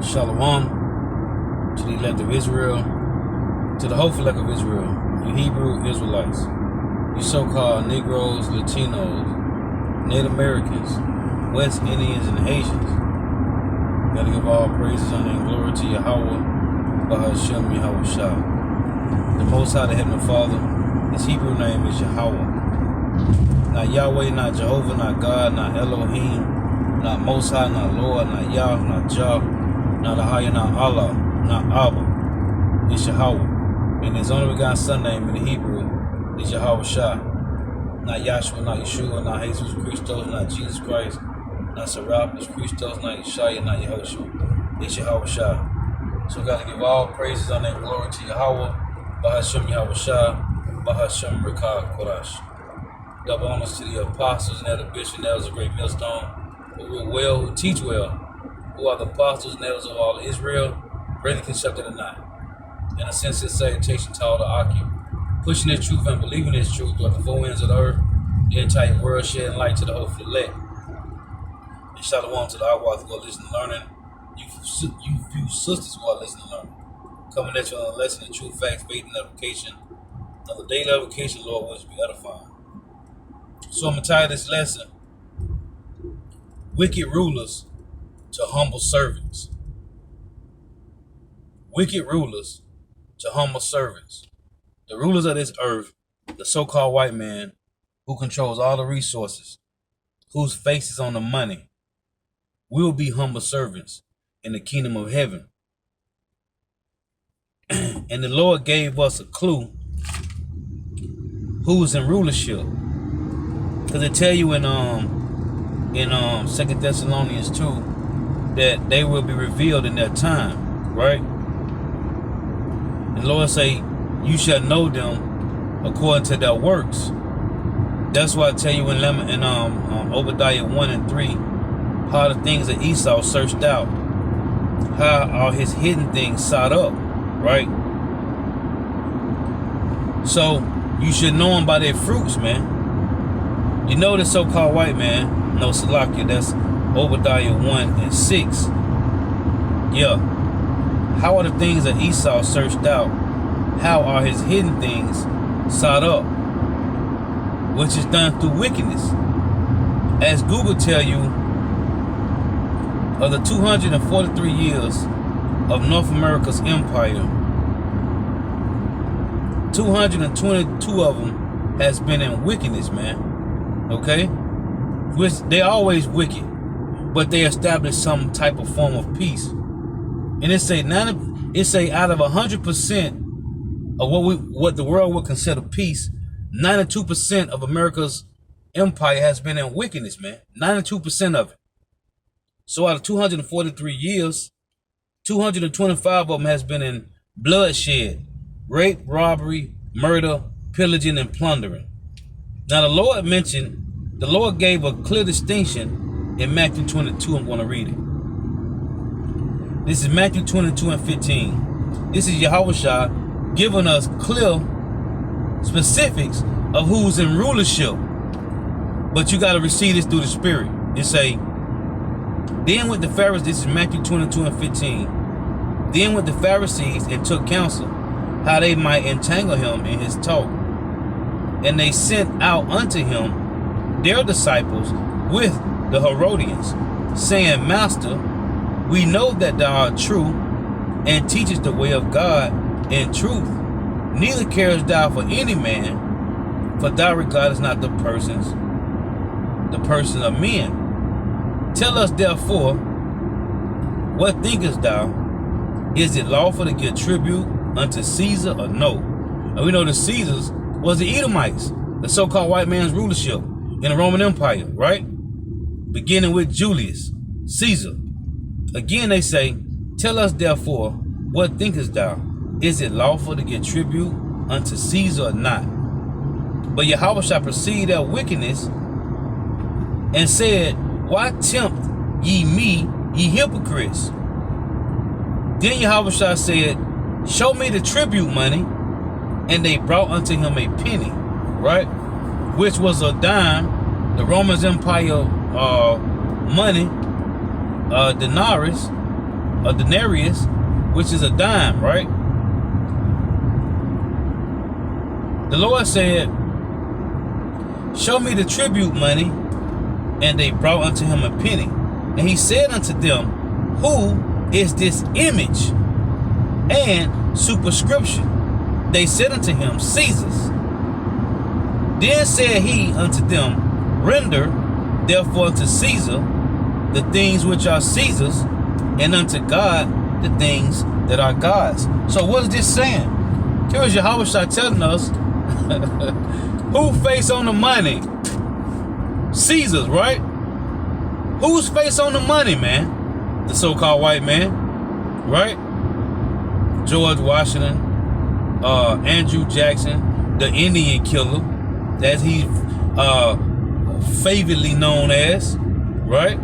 Shalom to the elect of Israel, to the hopeful elect of Israel, you Hebrew Israelites, you so-called Negroes, Latinos, Native Americans, West Indians, and Asians. Gotta give all praises, honor, and glory to Yahweh, Bahashem Yahweh Shah. The Most High, the Heavenly Father, his Hebrew name is Yahweh. Not Yahweh, not Jehovah, not God, not Elohim, not Most High, not Lord, not Yah, not Jah, not Ahaya, not Allah, not Abba. It's Yahweh. And his only begotten son name in the Hebrew is Yahweh Shah. Not Yahshua, not Yeshua, not Jesus Christos, not Jesus Christ, not Serapis Christos, not Yeshaya, not Yehoshua. It's Yahweh Shah. So we got to give all praises, honor, and glory to Yahweh, Bahashem Yahweh Shah, Bahashem Rekah Korash. Double honors to the apostles and elder bishops and elders of Great Millstone, who rule well, who teach well, who are the apostles and elders of all Israel, ready constructed or not. In a sense, this salutation to all the Aki, pushing this truth and believing this truth throughout the four winds of the earth, the entire world, shedding light to the hopeful elect. And shalom to the Awath who are listening and learning, you few sisters who are listening and learning. Coming at you on a lesson in truth, facts, faith, and edification. Another daily edification, Lord, wants to be edifying. So I'm going to title this lesson, Wicked Rulers to Humble Servants. Wicked rulers to humble servants. The rulers of this earth, the so-called white man who controls all the resources, whose face is on the money, will be humble servants in the kingdom of heaven. And the Lord gave us a clue who's in rulership. Because they tell you in 2 Thessalonians 2 that they will be revealed in their time, right? And the Lord say, you shall know them according to their works. That's why I tell you in Obadiah 1 and 3, how the things that Esau searched out, how are his hidden things sought up, right? So you should know them by their fruits, man. You know the so-called white man, no Salakia, that's Obadiah 1 and 6. Yeah. How are the things that Esau searched out? How are his hidden things sought up? Which is done through wickedness. As Google tell you, of the 243 years of North America's empire, 222 of them has been in wickedness, man. Okay? Which they always wicked, but they established some type of form of peace. And it say out of 100% of what the world would consider peace, 92% of America's empire has been in wickedness, man. 92% of it. So out of 243 years, 225 of them has been in bloodshed, rape, robbery, murder, pillaging, and plundering. Now the Lord gave a clear distinction in Matthew 22. I'm going to read it. This is Matthew 22 and 15. This is Yahweh Shah giving us clear specifics of who's in rulership. But you got to receive this through the Spirit. It say, then with the Pharisees, this is Matthew 22 and 15. Then with the Pharisees and took counsel how they might entangle him in his talk. And they sent out unto him their disciples with the Herodians, saying, Master, we know that thou art true, and teachest the way of God in truth. Neither carest thou for any man, for thou regardest not the person of men. Tell us therefore, what thinkest thou? Is it lawful to give tribute unto Caesar or no? And we know the Caesars was the Edomites, the so-called white man's rulership in the Roman Empire, right? Beginning with Julius Caesar. Again, they say, tell us therefore, what thinkest thou? Is it lawful to give tribute unto Caesar or not? But Yahweh shall perceive their wickedness and said, why tempt ye me, ye hypocrites? Then Yahweh shall said, show me the tribute money. And they brought unto him a penny, right? Which was a dime, the Roman Empire money, denarius, a denarius, which is a dime, right? The Lord said, show me the tribute money. And they brought unto him a penny. And he said unto them, who is this image and superscription? They said unto him, Caesar's. Then said he unto them, render therefore unto Caesar the things which are Caesar's, and unto God the things that are God's. So what is this saying? Here is Yahushua telling us who face on the money? Caesar's, right? Whose face on the money, man? The so-called white man, right? George Washington, Andrew Jackson, the Indian killer, as he's favorably known as, right?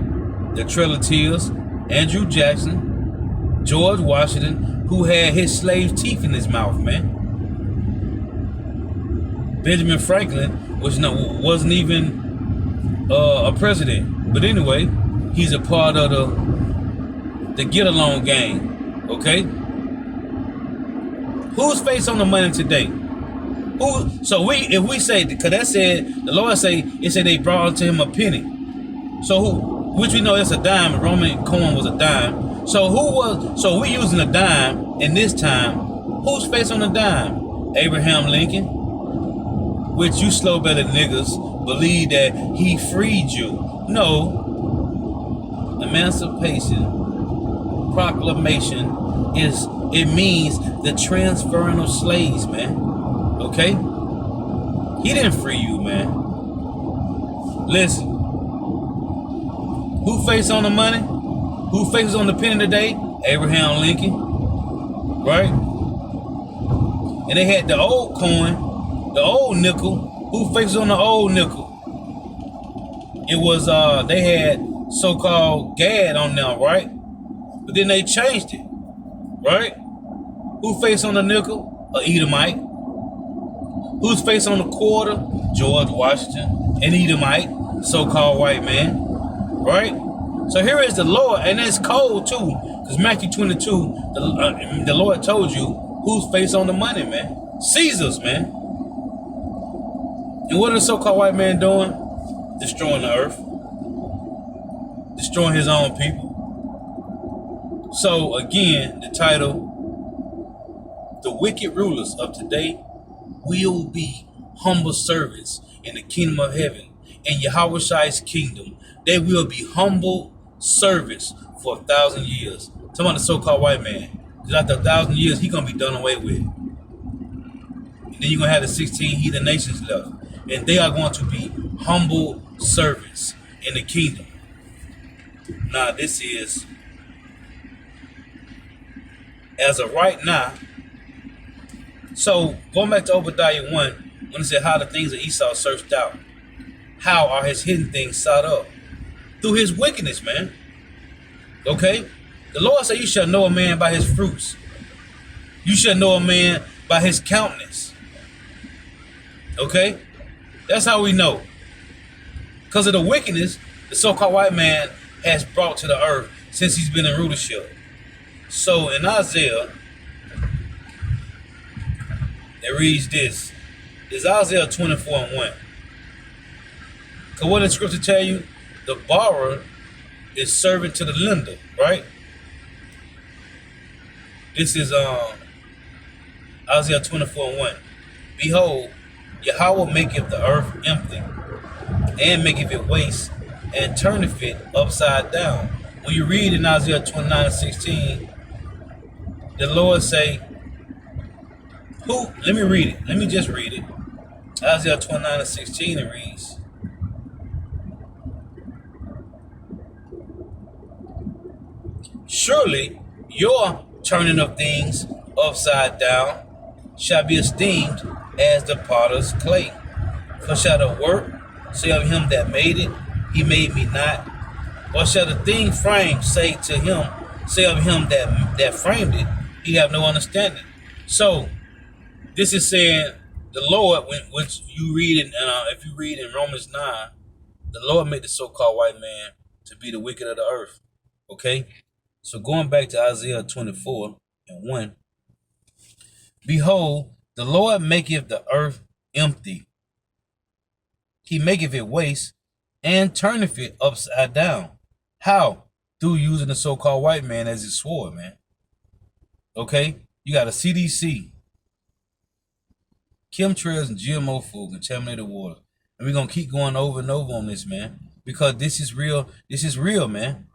The Trail of Tears, Andrew Jackson, George Washington, who had his slave teeth in his mouth, man. Benjamin Franklin wasn't even a president, but anyway, he's a part of the get along gang. Okay, who's face on the money today? Who? So if we say, because that said, the Lord said they brought unto him a penny. So who? Which we know it's a dime. Roman coin was a dime. So so we using a dime in this time. Who's face on the dime? Abraham Lincoln. Which you slow bellied niggas believe that he freed you. No. Emancipation Proclamation it means the transferring of slaves, man. Okay? He didn't free you, man. Listen. Who faced on the money? Who faces on the penny today? Abraham Lincoln. Right? And they had the old coin, the old nickel. Who faces on the old nickel? It was, they had so-called Gad on them, right? But then they changed it, right? Who faced on the nickel? A Edomite. Who's faced on the quarter? George Washington, an Edomite, so-called white man, right? So here is the Lord, and it's cold too, because Matthew 22, the Lord told you who's faced on the money, man. Caesar's, man. And what is the so-called white man doing? Destroying the earth. Destroying his own people. So again, the title, the wicked rulers of today will be humble servants in the kingdom of heaven. In Yahweh's kingdom, they will be humble servants for 1,000 years. Talking about the so-called white man. Because after 1,000 years, he's going to be done away with. And then you're going to have the 16 heathen nations left. And they are going to be humble servants in the kingdom. Now, this is, as of right now, so going back to Obadiah 1, when it said how the things of Esau searched out, how are his hidden things sought up? Through his wickedness, man. Okay? The Lord said you shall know a man by his fruits. You shall know a man by his countenance. Okay? That's how we know. Because of the wickedness the so-called white man has brought to the earth since he's been in rulership. So in Isaiah, it reads this. It's Isaiah 24:1. Because what does scripture tell you? The borrower is servant to the lender, right? This is Isaiah 24:1. Behold, Yahweh maketh the earth empty, and maketh it waste, and turneth it upside down. When you read in Isaiah 29:16, the Lord say, who? Let me read it. Let me just read it. Isaiah 29:16, it reads, surely your turning of things upside down shall be esteemed as the potter's clay. For shall the work say of him that made it, he made me not? Or shall the thing framed say of him that framed it, he have no understanding? So this is saying the Lord, which you read in, if you read in Romans 9, the Lord made the so-called white man to be the wicked of the earth. Okay? So going back to Isaiah 24:1, behold, the Lord maketh the earth empty. He maketh it waste and turneth it upside down. How? Through using the so-called white man as his sword, man. Okay? You got a CDC, chemtrails and GMO food, contaminated water. And we're going to keep going over and over on this, man. Because this is real. This is real, man.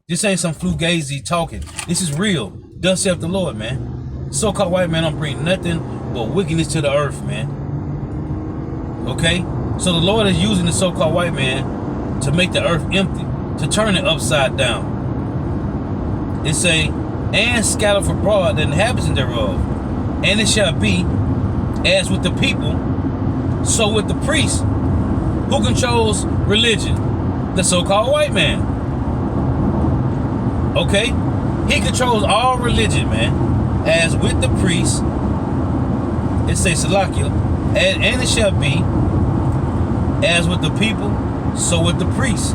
This ain't some fugazi talking. This is real. Thus saith the Lord, man. So-called white man don't bring nothing but wickedness to the earth, man. Okay? So the Lord is using the so-called white man to make the earth empty, to turn it upside down. It say, and scatter abroad the inhabitants thereof. And it shall be as with the people, so with the priests. Who controls religion? The so-called white man. Okay? He controls all religion, man. As with the priests, it says Salakia, and it shall be as with the people, so with the priests.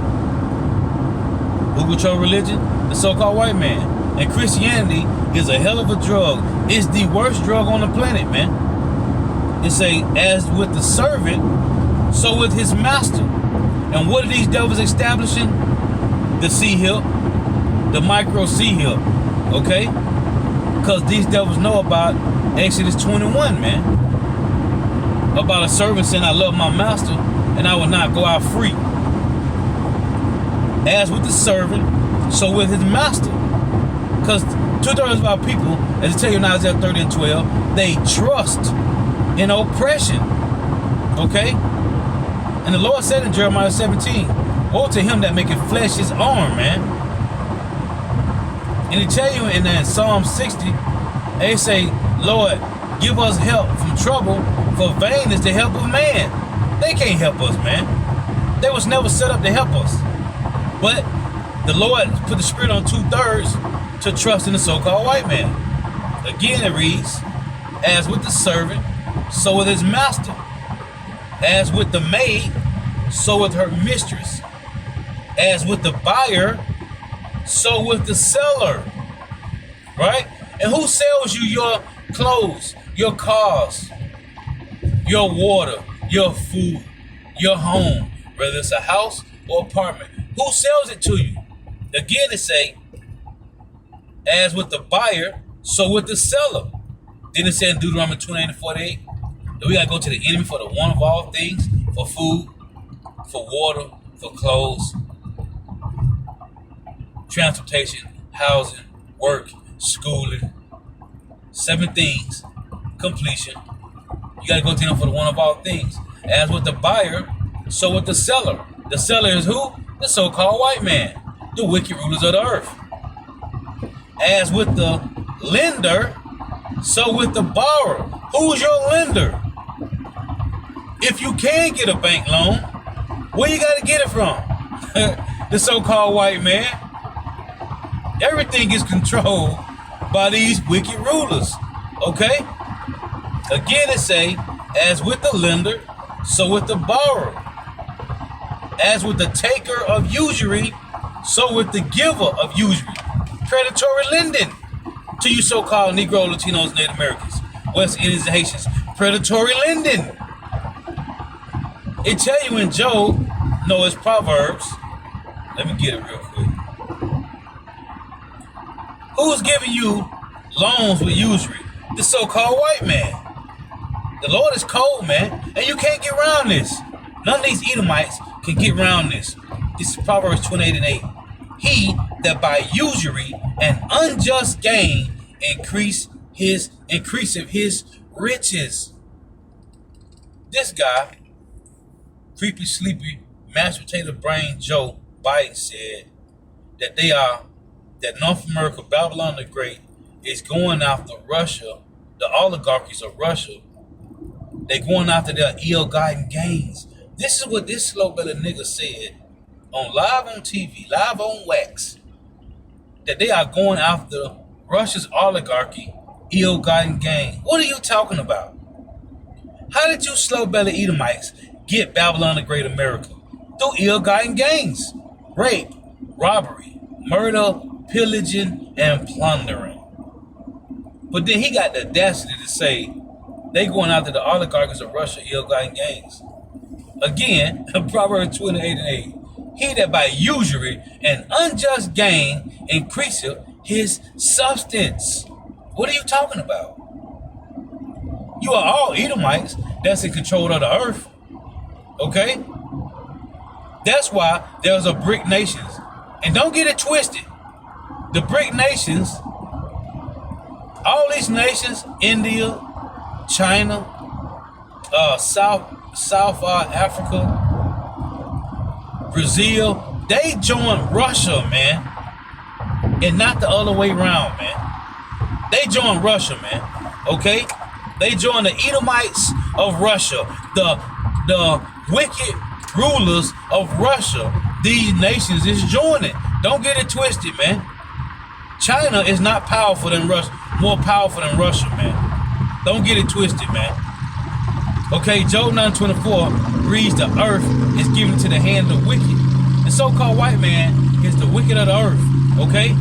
Who control religion? The so-called white man. And Christianity is a hell of a drug. It's the worst drug on the planet, man. It say, as with the servant, so with his master. And what are these devils establishing? The C-hill, the micro C-hill, okay? Because these devils know about Exodus 21, man. About a servant saying, I love my master, and I will not go out free. As with the servant, so with his master. Because 2/3 of our people, as I tell you in Isaiah 30:12, they trust in oppression. Okay? And the Lord said in Jeremiah 17, woe to him that maketh flesh his arm, man. And he tell you in Psalm 60, they say, Lord, give us help from trouble, for vain is the help of man. They can't help us, man. They was never set up to help us. But the Lord put the spirit on 2/3 to trust in the so-called white man. Again, it reads, as with the servant, so with his master. As with the maid, so with her mistress. As with the buyer, so with the seller. Right? And who sells you your clothes, your cars, your water, your food, your home, whether it's a house or apartment? Who sells it to you? Again, it say, as with the buyer, so with the seller. Then it said in Deuteronomy 28:48, that we got to go to the enemy for the one of all things, for food, for water, for clothes, transportation, housing, work, schooling. 7 things, completion. You got to go to him for the one of all things. As with the buyer, so with the seller. The seller is who? The so-called white man, the wicked rulers of the earth. As with the lender, so with the borrower. Who's your lender? If you can get a bank loan, where you got to get it from? The so-called white man. Everything is controlled by these wicked rulers. Okay? Again, it say, as with the lender, so with the borrower. As with the taker of usury, so with the giver of usury. Predatory lending to you so-called Negro, Latinos, Native Americans, West Indians, and Haitians. Predatory lending. It tell you in Job, no, it's Proverbs. Let me get it real quick. Who's giving you loans with usury? The so-called white man. The Lord is cold, man, and you can't get around this. None of these Edomites can get around this. This is Proverbs 28:8. He that by usury and unjust gain increaseth his riches. This guy, creepy, sleepy, mashed potato brain Joe Biden said that North America, Babylon the Great, is going after Russia, the oligarchies of Russia. They're going after their ill-gotten gains. This is what this slow-bellied nigga said live on TV, live on wax, that they are going after Russia's oligarchy, ill-gotten gain. What are you talking about? How did you slow-bellied Edomites get Babylon the Great America? Through ill-gotten gains, rape, robbery, murder, pillaging and plundering. But then he got the audacity to say they going after the oligarchs of Russia, ill-gotten gains. Again, Proverbs 28:8. He that by usury and unjust gain increaseth his substance. What are you talking about? You are all Edomites that's in control of the earth. Okay? That's why there's a BRIC nations. And don't get it twisted. The BRIC nations, all these nations, India, China, South Africa, Brazil, they joined Russia, man. And not the other way around, man. They joined Russia, man. Okay? They joined the Edomites of Russia, the wicked rulers of Russia. These nations is joining. Don't get it twisted, man. China is not powerful than Russia, more powerful than Russia, man. Don't get it twisted, man. Okay, Job 9:24 reads, the earth is given to the hand of the wicked. The so-called white man is the wicked of the earth. Okay?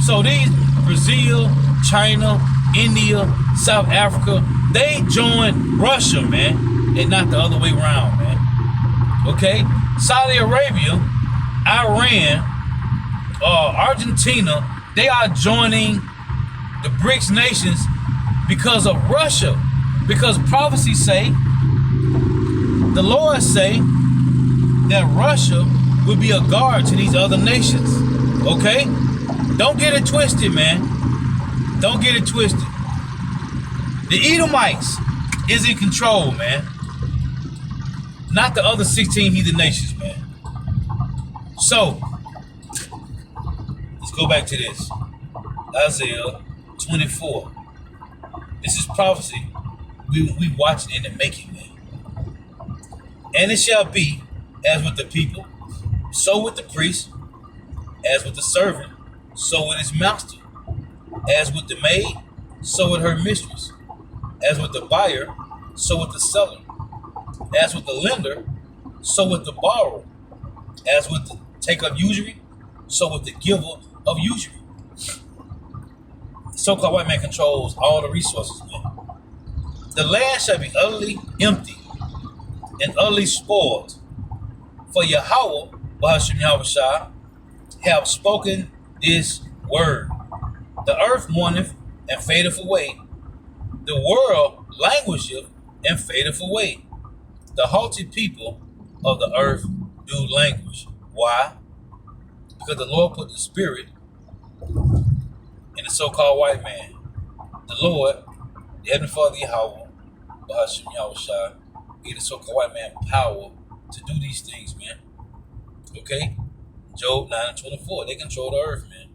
So these Brazil, China, India, South Africa, they joined Russia, man, and not the other way around, man. Okay? Saudi Arabia, Iran, Argentina, they are joining the BRICS nations because of Russia. Because prophecies say, the Lord say that Russia will be a guard to these other nations. Okay? Don't get it twisted, man. Don't get it twisted. The Edomites is in control, man. Not the other 16 heathen nations, man. So, let's go back to this. Isaiah 24. This is prophecy. We watching it in the making, man. And it shall be as with the people, so with the priest, as with the servant, so with his master, as with the maid, so with her mistress, as with the buyer, so with the seller, as with the lender, so with the borrower, as with the take of usury, so with the giver of usury. The so-called white man controls all the resources, man. The land shall be utterly empty and utterly spoiled. For Yahweh, Bahashim Yahushua, have spoken this word. The earth mourneth and fadeth away. The world languisheth and fadeth away. The haughty people of the earth do languish. Why? Because the Lord put the spirit in the so-called white man. The Lord, the Heavenly Father Yahweh, Bahashim Yahushua, gave the so-called white man power to do these things, man. Okay? Job 9:24. They control the earth, man.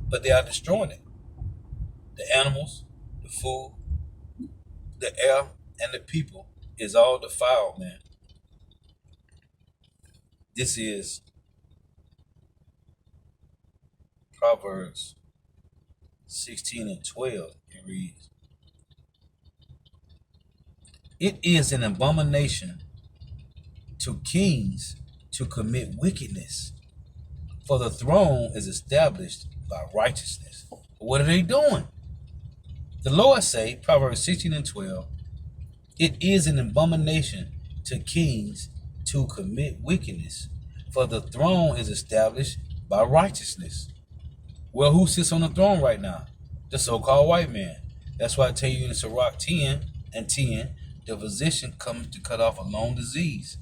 But they are destroying it. The animals, the food, the air, and the people is all defiled, man. This is Proverbs 16:12. It reads, it is an abomination to kings to commit wickedness, for the throne is established by righteousness. What are they doing? The Lord say, Proverbs 16:12, it is an abomination to kings to commit wickedness, for the throne is established by righteousness. Well, who sits on the throne right now? The so-called white man. That's why I tell you in Sirach 10:10, the physician comes to cut off a long disease.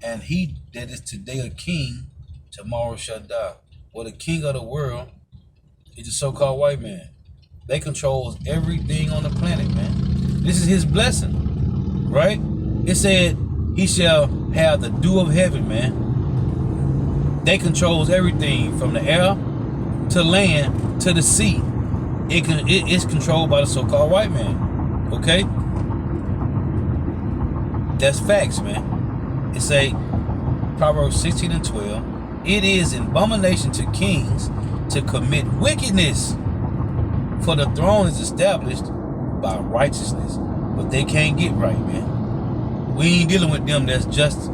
And he that is today a king, tomorrow shall die. Well, the king of the world is the so-called white man. They control everything on the planet, man. This is his blessing, right? It said he shall have the dew of heaven, man. They controls everything from the air to land to the sea. It's controlled by the so-called white man. Okay? That's facts, man. It say, Proverbs 16:12, it is an abomination to kings to commit wickedness, for the throne is established by righteousness. But they can't get right, man. We ain't dealing with them that's just,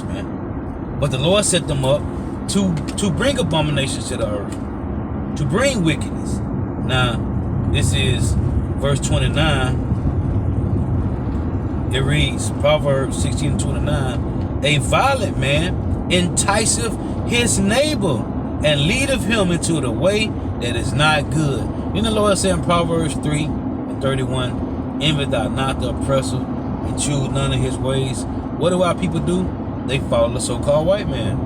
man. But the Lord set them up to bring abominations to the earth, to bring wickedness. Now, this is verse 29. It reads, Proverbs 16:29, a violent man enticeth his neighbor and leadeth him into the way that is not good. Then the Lord said in Proverbs 3:31, envy thou not the oppressor, and choose none of his ways. What do our people do? They follow the so-called white man.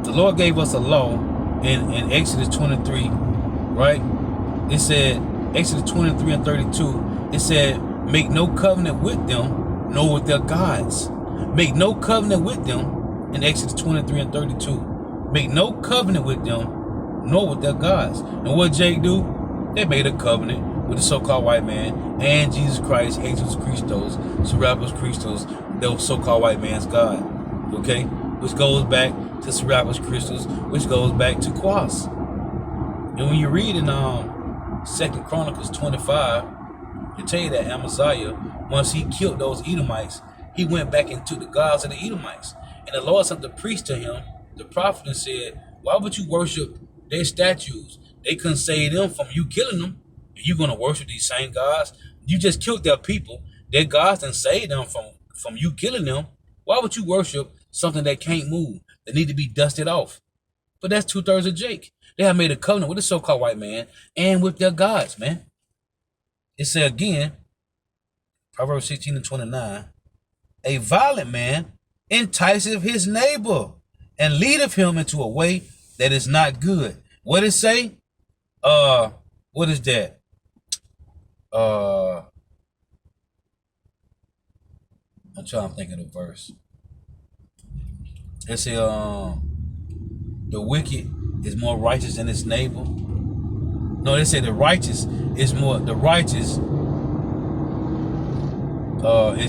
The Lord gave us a law in Exodus 23, right? It said, Exodus 23:32, it said, make no covenant with them, nor with their gods. Make no covenant with them in Exodus 23:32. Make no covenant with them, nor with their gods. And what Jake do? They made a covenant with the so-called white man and Jesus Christ, Jesus Christos, Serapis Christos, the so-called white man's God. Okay? Which goes back to Serapis Christos, which goes back to Quas. And when you read in 2 Chronicles 25, it tell you that Amaziah, once he killed those Edomites, he went back into the gods of the Edomites. And the Lord sent the priest to him, the prophet, and said, why would you worship their statues? They couldn't save them from you killing them. And you're going to worship these same gods? You just killed their people. Their gods didn't save them from you killing them. Why would you worship something that can't move, that need to be dusted off? But that's 2/3 of Jake. They have made a covenant with the so-called white man and with their gods, man. It said again, Proverbs 16:29, a violent man enticeth his neighbor and leadeth him into a way that is not good. What it say? What is that? I'm trying to think of the verse. It say, the wicked is more righteous than his neighbor. No, they say the righteous is more, the righteous is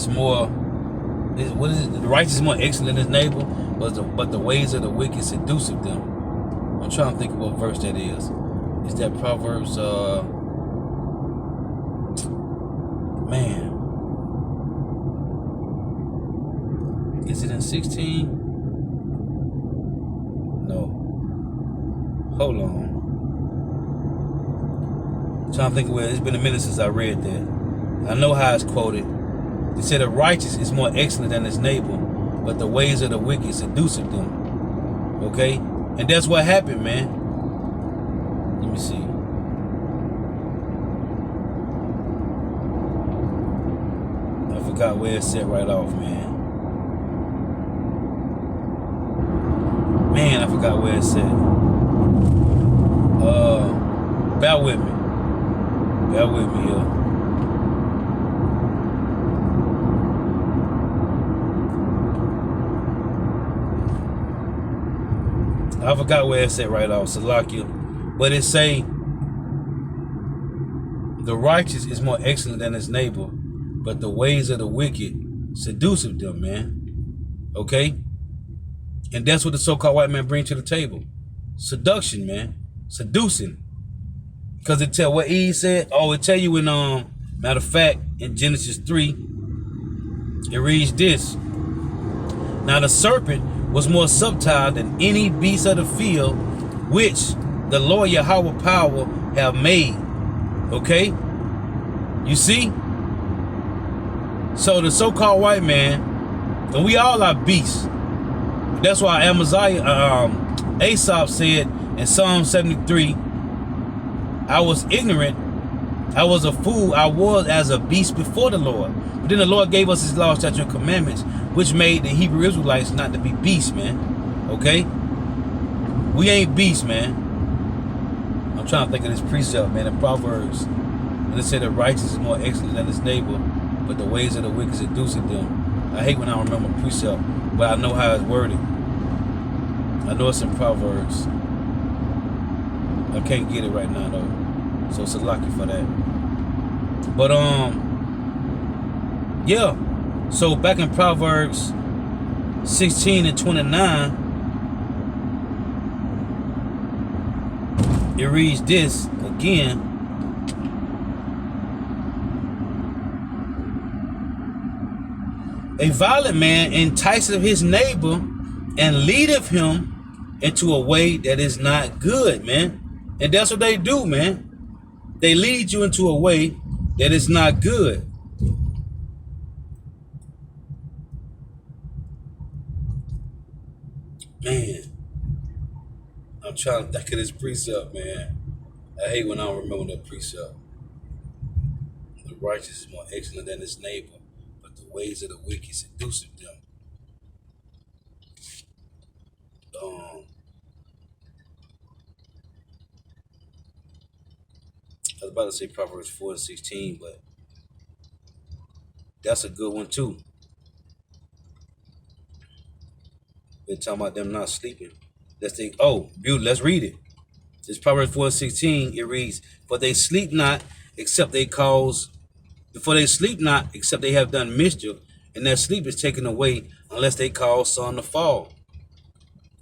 more, what is it? The righteous is more excellent than his neighbor, but the ways of the wicked seduceth them. I'm trying to think of what verse that is. Is that Proverbs, man. Is it in 16? No. Hold on. I'm trying to think of where, it's been a minute since I read that. I know how it's quoted. They said the righteous is more excellent than his neighbor, but the ways of the wicked seduceth them. Okay? And that's what happened, man. Let me see. I forgot where it's set right off, man. Man, I forgot where it's at. Bear with me. Bear with me here. I forgot where it's at right off, Salakia. But it say, the righteous is more excellent than his neighbor, but the ways of the wicked seduceth them, man. Okay? And that's what the so-called white man bring to the table. Seduction, man. Seducing. Because it tell what Eve said. Oh, it tell you in, matter of fact, in Genesis 3, it reads this. Now the serpent was more subtle than any beast of the field, which the Lord Yahweh power have made. Okay? You see? So the so-called white man, and we all are beasts. That's why Amaziah, Aesop said in Psalm 73, I was ignorant, I was a fool, I was as a beast before the Lord. But then the Lord gave us his law, statutes, and commandments, which made the Hebrew Israelites not to be beasts, man. Okay? We ain't beasts, man. I'm trying to think of this precept, man, in Proverbs. And it said the righteous is more excellent than his neighbor, but the ways of the wicked seduceth them. I hate when I remember precept, but I know how it's worded. I know it's in Proverbs. I can't get it right now though. So it's a lucky for that. But yeah. So back in Proverbs 16:29, it reads this again. A violent man enticeth his neighbor and leadeth him into a way that is not good, man. And that's what they do, man. They lead you into a way that is not good. Man, I'm trying to think of this precept, man. I hate when I don't remember that precept. The righteous is more excellent than his neighbor, but the ways of the wicked seduce them. I was about to say Proverbs 4:16, but that's a good one too. They're talking about them not sleeping. Let's think. Oh, beautiful. Let's read it. It's Proverbs 4:16. It reads, "For they sleep not, except they cause. For they sleep not, except they have done mischief, and their sleep is taken away, unless they cause sun to fall."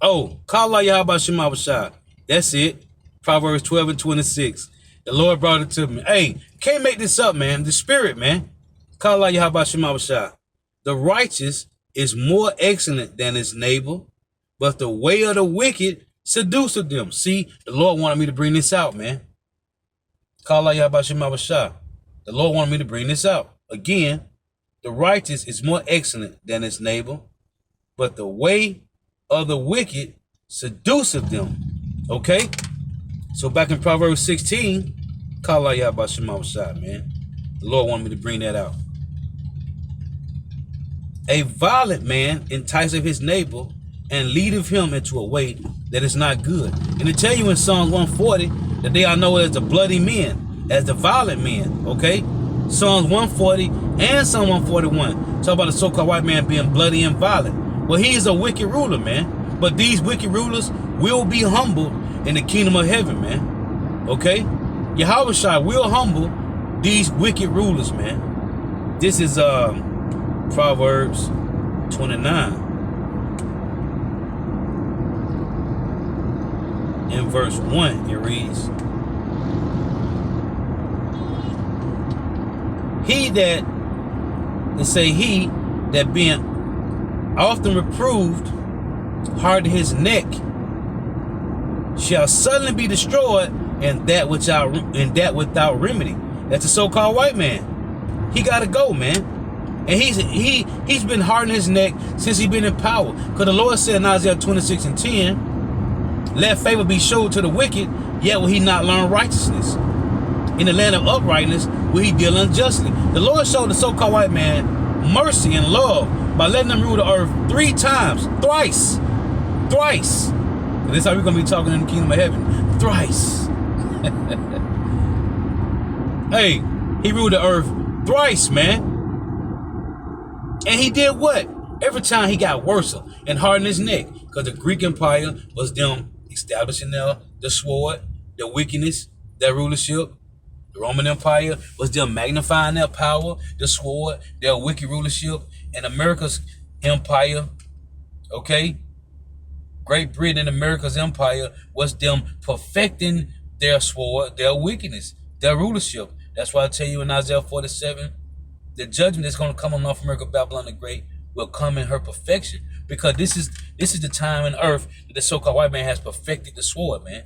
Oh, Kala Yahaba Shemabashah. That's it. Proverbs 12:26. The Lord brought it to me. Hey, can't make this up, man. The spirit, man. Kala Yahaba Shemabashah. The righteous is more excellent than his neighbor, but the way of the wicked seduceth them. See, the Lord wanted me to bring this out, man. Kala Yahaba Shemabashah. The Lord wanted me to bring this out. Again, the righteous is more excellent than his neighbor, but the way of the wicked seduceth them. Okay? So back in Proverbs 16, Kala Yahaba Shemabashah, man. The Lord wanted me to bring that out. A violent man enticeth his neighbor and leadeth him into a way that is not good. And to tell you in Psalms 140 that they are known as the bloody men, as the violent men, okay? Psalms 140 and Psalm 141 talk about the so-called white man being bloody and violent. Well, he is a wicked ruler, man. But these wicked rulers will be humbled in the kingdom of heaven, man. Okay? Yahushua will humble these wicked rulers, man. This is Proverbs 29. In verse 1, it reads, he that being often reproved, harden his neck, shall suddenly be destroyed, and that without remedy. That's the so-called white man. He gotta go, man. And he's been hardening his neck since he's been in power. Because the Lord said in Isaiah 26:10, let favor be showed to the wicked, yet will he not learn righteousness. In the land of uprightness will he deal unjustly. The Lord showed the so-called white man mercy and love by letting them rule the earth thrice. This is how we're going to be talking in the kingdom of heaven. Thrice. Hey, he ruled the earth thrice, man. And he did what? Every time he got worse and hardened his neck. Because the Greek Empire was them establishing the sword, their wickedness, their rulership. The Roman Empire was them magnifying their power, the sword, their wicked rulership. And America's empire, okay? Great Britain and America's empire was them perfecting their sword, their wickedness, their rulership. That's why I tell you in Isaiah 47, the judgment that's going to come on North America, Babylon the Great, will come in her perfection. Because this is the time in earth that the so-called white man has perfected the sword, man.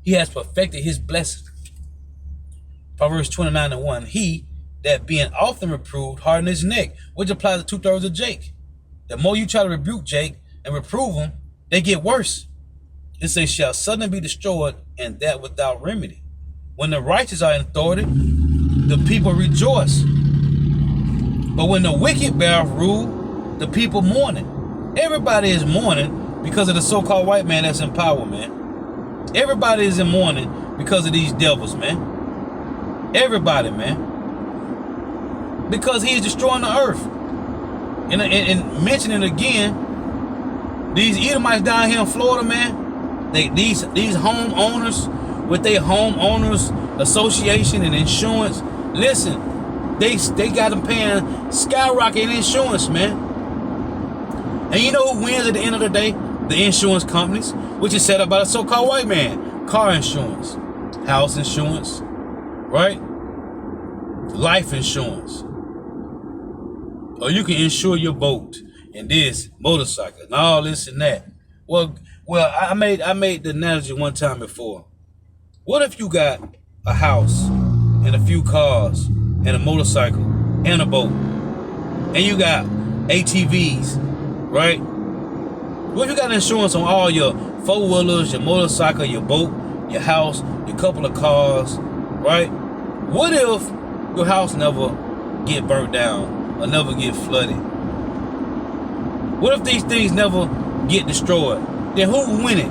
He has perfected his blessing. Proverbs 29:1, he that being often reproved harden his neck, which applies to 2/3 of Jake. The more you try to rebuke Jake and reprove him, they get worse. It says, shall suddenly be destroyed, and that without remedy. When the righteous are in authority, the people rejoice. But when the wicked bear rule, the people mourning. Everybody is mourning because of the so-called white man that's in power, man. Everybody is in mourning because of these devils, man. Everybody, man. Because he's destroying the earth. And mentioning again, these Edomites down here in Florida, man, these homeowners with their homeowners association and insurance, listen, they got them paying skyrocketing insurance, man. And you know who wins at the end of the day? The insurance companies, which is set up by the so-called white man. Car insurance, house insurance, right? Life insurance. Or you can insure your boat and this motorcycle and all this and that. Well, Well, I made the analogy one time before. What if you got a house and a few cars and a motorcycle and a boat, and you got ATVs, right? What if you got insurance on all your four-wheelers, your motorcycle, your boat, your house, your couple of cars, right? What if your house never get burnt down or never get flooded? What if these things never get destroyed? Then who winning?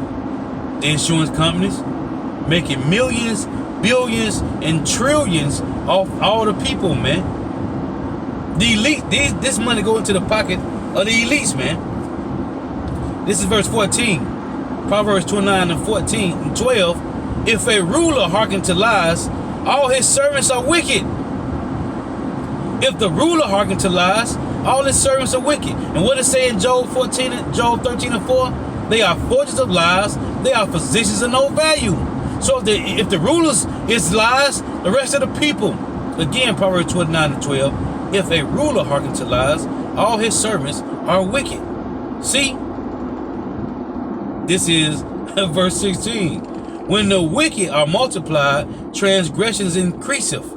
The insurance companies making millions, billions, and trillions off all the people, man. The elite, this money go into the pocket of the elites, man. This is verse 14. Proverbs 29 and 14 and 12. If a ruler hearken to lies, all his servants are wicked. If the ruler hearken to lies, all his servants are wicked. And what it say in Job 13 and 4? They are forgers of lies. They are physicians of no value. So if the rulers is lies, the rest of the people. Again, Proverbs 29 and 12. If a ruler hearken to lies, all his servants are wicked. See? This is verse 16. When the wicked are multiplied, transgressions increaseth,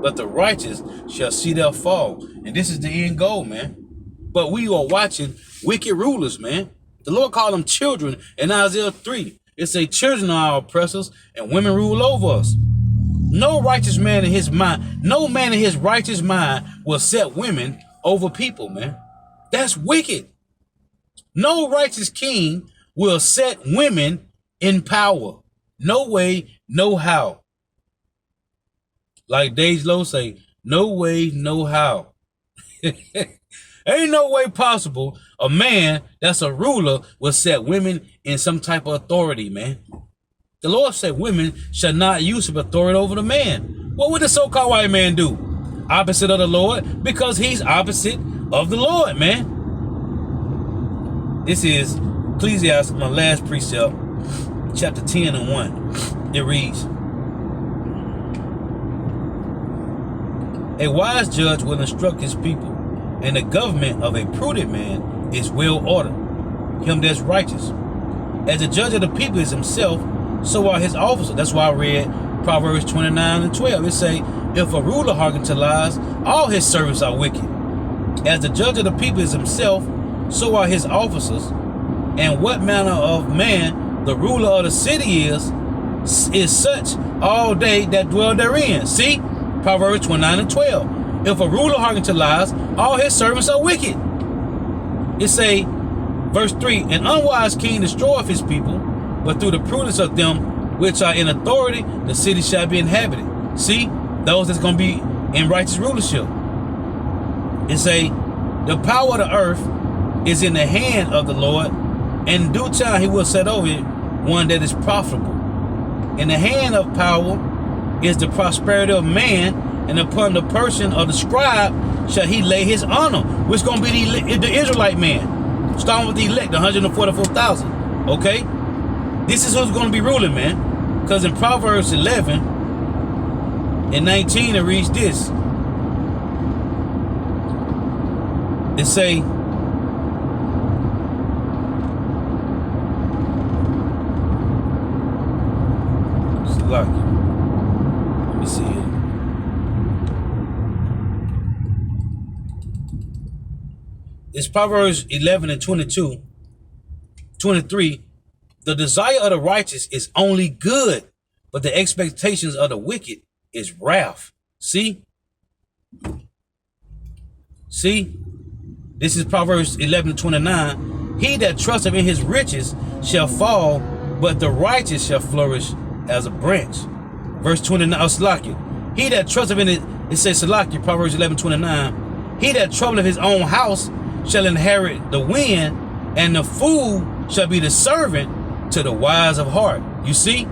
but the righteous shall see their fall. And this is the end goal, man. But we are watching wicked rulers, man. The Lord called them children in Isaiah 3. It say children are our oppressors and women rule over us. No righteous man in his mind, no man in his righteous mind will set women over people, man. That's wicked. No righteous king will set women in power. No way, no how. Like Dej Loaf say, no way, no how. Ain't no way possible a man that's a ruler will set women in some type of authority, man. The Lord said women shall not use authority over the man. What would the so-called white man do? Opposite of the Lord, because he's opposite of the Lord, man. This is Ecclesiastes, my last precept, chapter 10 and 1. It reads, a wise judge will instruct his people, and the government of a prudent man is well ordered, him that's righteous. As the judge of the people is himself, so are his officers. That's why I read Proverbs 29 and 12. It say, if a ruler hearken to lies, all his servants are wicked. As the judge of the people is himself, so are his officers. And what manner of man the ruler of the city is such all they that dwell therein. See? Proverbs 29 and 12. If a ruler hearken to lies, all his servants are wicked. It say, verse 3, an unwise king destroyeth his people, but through the prudence of them which are in authority, the city shall be inhabited. See, those that's going to be in righteous rulership. It say, the power of the earth is in the hand of the Lord, and in due time he will set over it one that is profitable. In the hand of power is the prosperity of man, and upon the person of the scribe shall he lay his honor, which is going to be the Israelite man. Starting with the elect, the 144,000. Okay? This is who's going to be ruling, man. Because in Proverbs 11 and 19, it reads this. It say, let me see it. It's Proverbs 11 and 22, 23. The desire of the righteous is only good, but the expectations of the wicked is wrath. See? See? This is Proverbs 11 and 29. He that trusteth in his riches shall fall, but the righteous shall flourish as a branch. Verse 29, Salakia. He that trusteth in it says Salakia, Proverbs 11, 29. He that troubleth his own house shall inherit the wind, and the fool shall be the servant to the wise of heart. You see?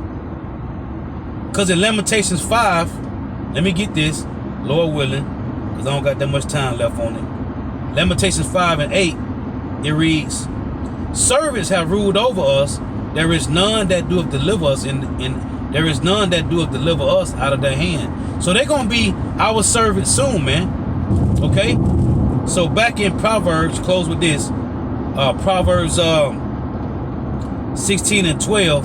Because in Lamentations 5, let me get this, Lord willing, because I don't got that much time left on it. Lamentations 5 and 8, it reads, servants have ruled over us, there is none that doeth deliver us there is none that doeth deliver us out of their hand. So they're gonna be our servants soon, man. Okay? So back in Proverbs, close with this. Proverbs 16 and 12,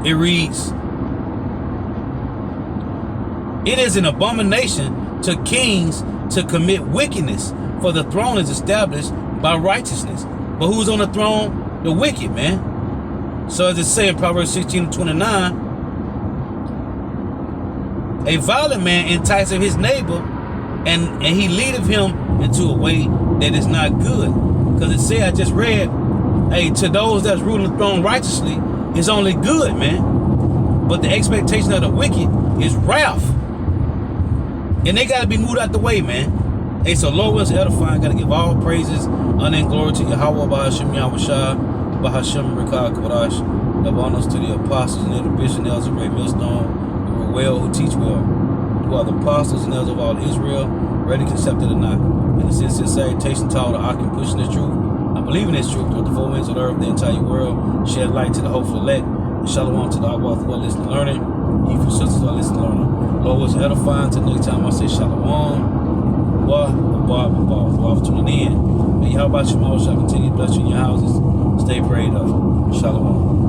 it reads, "It is an abomination to kings to commit wickedness, for the throne is established by righteousness." But who's on the throne? The wicked, man. So as it says in Proverbs 16 and 29, "A violent man enticeth his neighbor, and he leadeth him into a way that is not good." Because it said, I just read, hey, to those that's ruling the throne righteously, it's only good, man. But the expectation of the wicked is wrath. And they got to be moved out the way, man. Hey, so Lord was edifying. Got to give all praises, honor, and glory to Yahweh, Bahashim Yahushua, Bahashim Rikah Kodash. Love honors to the apostles and the bishops and elders of Great Millstone, who were well, who teach well, who are the apostles and elders of all Israel, ready concepted or not. And the sincere salutation to all the Akim pushing this truth. I believe in this truth throughout the four winds of the earth, the entire world. Shed light to the hopeful elect. And shalom to the Agwath who are listening and learning. Ye for sisters who are listening and learning. Lord was edifying. Till next time I say shalom. For tuning in. May Yahweh Shema shall continue to bless you in your houses. Stay prayed up. Shalom.